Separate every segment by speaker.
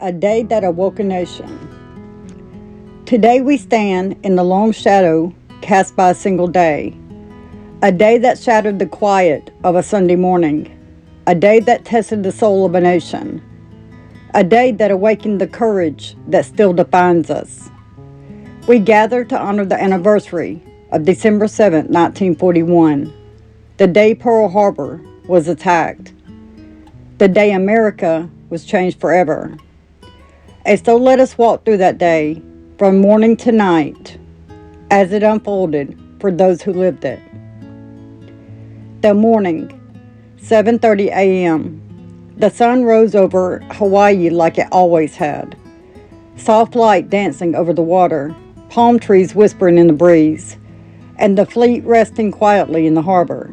Speaker 1: A day that awoke a nation. Today we stand in the long shadow cast by a single day. A day that shattered the quiet of a Sunday morning. A day that tested the soul of a nation. A day that awakened the courage that still defines us. We gather to honor the anniversary of December 7, 1941, the day Pearl Harbor was attacked, the day America was changed forever. And so let us walk through that day from morning to night as it unfolded for those who lived it. The morning, 7:30 a.m. The sun rose over Hawaii like it always had. Soft light dancing over the water, palm trees whispering in the breeze, and the fleet resting quietly in the harbor.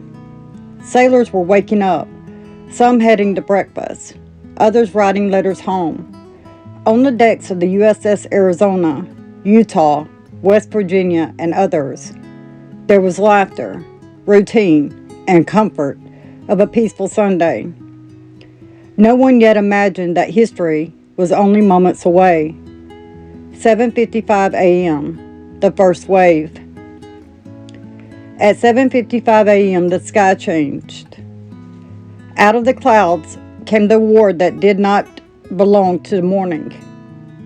Speaker 1: Sailors were waking up, some heading to breakfast, others writing letters home. On the decks of the USS Arizona, Utah, West Virginia, and others, there was laughter, routine, and comfort of a peaceful Sunday. No one yet imagined that history was only moments away. 7:55 a.m., the first wave. At 7:55 a.m., the sky changed. Out of the clouds came the war that did not belong to the morning.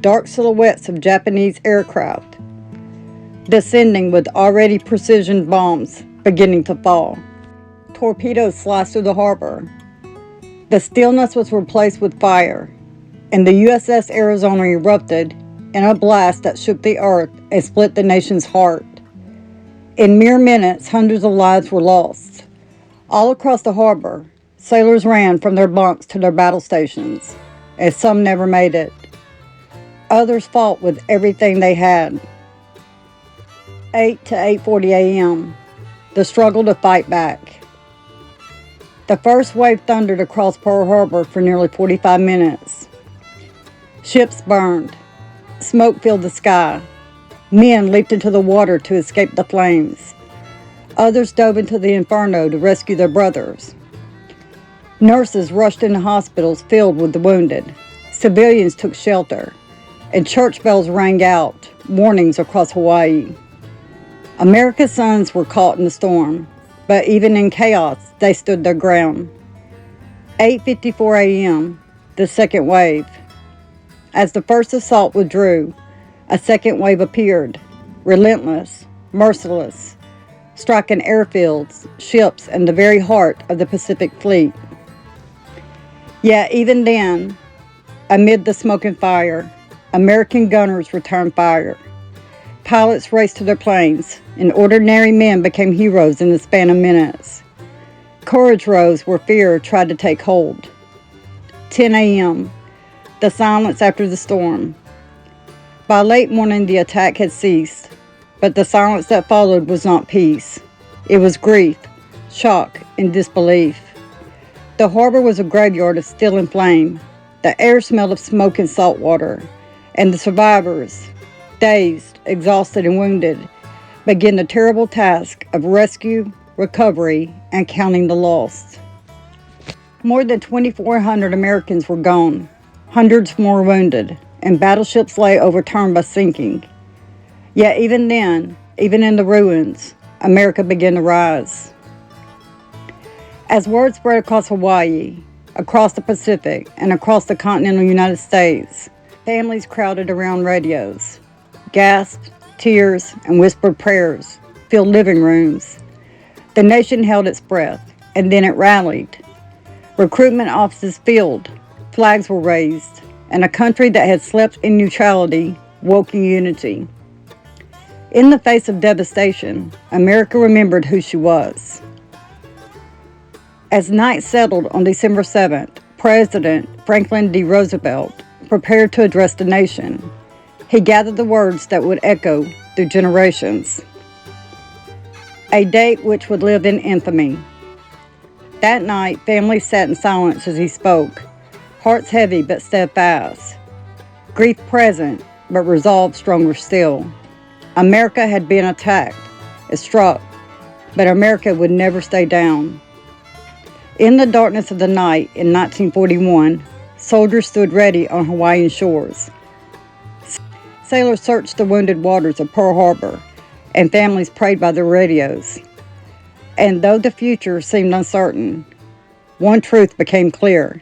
Speaker 1: Dark silhouettes of Japanese aircraft descending with already precision bombs beginning to fall. Torpedoes sliced through the harbor. The stillness was replaced with fire, and the USS Arizona erupted in a blast that shook the earth and split the nation's heart. In mere minutes, hundreds of lives were lost. All across the harbor, sailors ran from their bunks to their battle stations, and some never made it. Others fought with everything they had. 8 to 8:40 a.m., the struggle to fight back. The first wave thundered across Pearl Harbor for nearly 45 minutes. Ships burned. Smoke filled the sky. Men leaped into the water to escape the flames. Others dove into the inferno to rescue their brothers. Nurses rushed into hospitals filled with the wounded. Civilians took shelter, and church bells rang out warnings across Hawaii. America's sons were caught in the storm, but even in chaos, they stood their ground. 8:54 a.m., the second wave. As the first assault withdrew, a second wave appeared, relentless, merciless, striking airfields, ships, and the very heart of the Pacific Fleet. Yet even then, amid the smoke and fire, American gunners returned fire. Pilots raced to their planes, and ordinary men became heroes in the span of minutes. Courage rose where fear tried to take hold. 10 a.m., the silence after the storm. By late morning, the attack had ceased, but the silence that followed was not peace. It was grief, shock, and disbelief. The harbor was a graveyard of steel and flame. The air smelled of smoke and salt water, and the survivors, dazed, exhausted, and wounded, began the terrible task of rescue, recovery, and counting the lost. More than 2,400 Americans were gone, hundreds more wounded, and battleships lay overturned by sinking. Yet even then, even in the ruins, America began to rise. As word spread across Hawaii, across the Pacific, and across the continental United States, families crowded around radios. Gasps, tears, and whispered prayers filled living rooms. The nation held its breath, and then it rallied. Recruitment offices filled, flags were raised, and a country that had slept in neutrality woke in unity. In the face of devastation, America remembered who she was. As night settled on December 7th, President Franklin D. Roosevelt prepared to address the nation. He gathered the words that would echo through generations. A date which would live in infamy. That night, families sat in silence as he spoke, hearts heavy but steadfast, grief present but resolve stronger still. America had been attacked, it struck, but America would never stay down. In the darkness of the night in 1941, soldiers stood ready on Hawaiian shores. Sailors searched the wounded waters of Pearl Harbor, and families prayed by their radios. And though the future seemed uncertain, one truth became clear: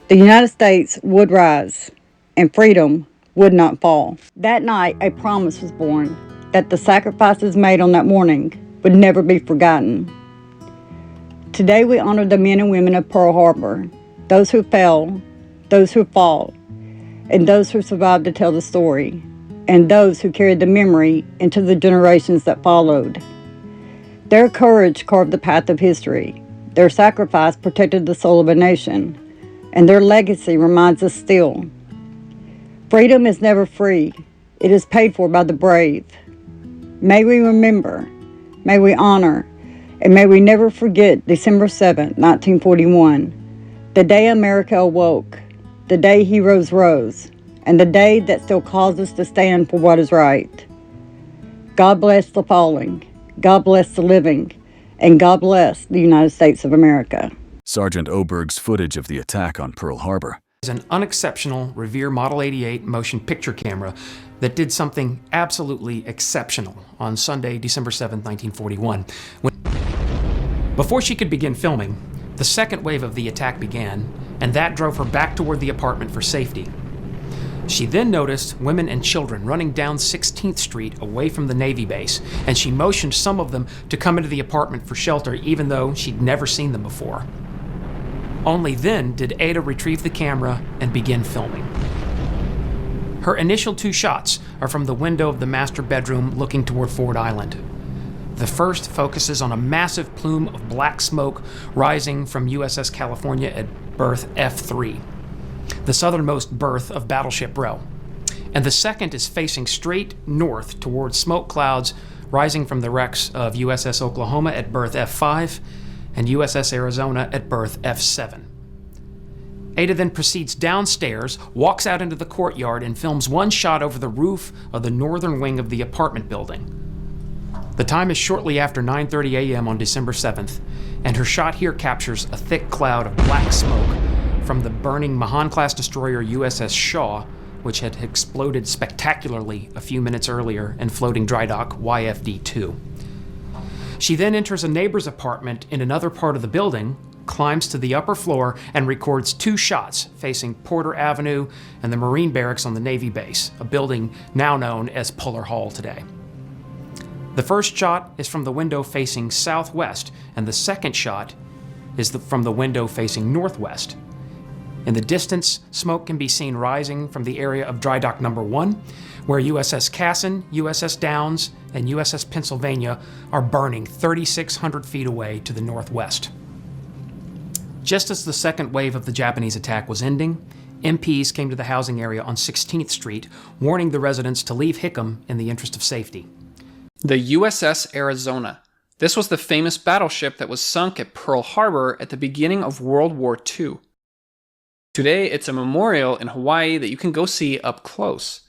Speaker 1: the United States would rise, and freedom would not fall. That night, a promise was born that the sacrifices made on that morning would never be forgotten. Today we honor the men and women of Pearl Harbor, those who fell, those who fought, and those who survived to tell the story, and those who carried the memory into the generations that followed. Their courage carved the path of history, their sacrifice protected the soul of a nation, and their legacy reminds us still. Freedom is never free. It is paid for by the brave. May we remember, may we honor, and may we never forget December 7, 1941, the day America awoke, the day heroes rose, and the day that still calls us to stand for what is right. God bless the fallen, God bless the living, and God bless the United States of America.
Speaker 2: Sergeant Oberg's footage of the attack on Pearl Harbor
Speaker 3: is an unexceptional Revere Model 88 motion picture camera that did something absolutely exceptional on Sunday, December 7, 1941. Before she could begin filming, the second wave of the attack began, and that drove her back toward the apartment for safety. She then noticed women and children running down 16th Street away from the Navy base, and she motioned some of them to come into the apartment for shelter even though she'd never seen them before. Only then did Ada retrieve the camera and begin filming. Her initial 2 shots are from the window of the master bedroom looking toward Ford Island. The first focuses on a massive plume of black smoke rising from USS California at berth F3, the southernmost berth of Battleship Row. And the second is facing straight north towards smoke clouds rising from the wrecks of USS Oklahoma at berth F5 and USS Arizona at berth F7. Ada then proceeds downstairs, walks out into the courtyard, and films one shot over the roof of the northern wing of the apartment building. The time is shortly after 9:30 a.m. on December 7th, and her shot here captures a thick cloud of black smoke from the burning Mahan-class destroyer USS Shaw, which had exploded spectacularly a few minutes earlier in floating dry dock YFD-2. She then enters a neighbor's apartment in another part of the building, climbs to the upper floor, and records 2 shots facing Porter Avenue and the Marine Barracks on the Navy base, a building now known as Puller Hall today. The first shot is from the window facing southwest, and the second shot is from the window facing northwest. In the distance, smoke can be seen rising from the area of Dry Dock Number 1, where USS Cassin, USS Downs, and USS Pennsylvania are burning 3,600 feet away to the northwest. Just as the second wave of the Japanese attack was ending, MPs came to the housing area on 16th Street, warning the residents to leave Hickam in the interest of safety.
Speaker 4: The USS Arizona. This was the famous battleship that was sunk at Pearl Harbor at the beginning of World War II. Today, it's a memorial in Hawaii that you can go see up close.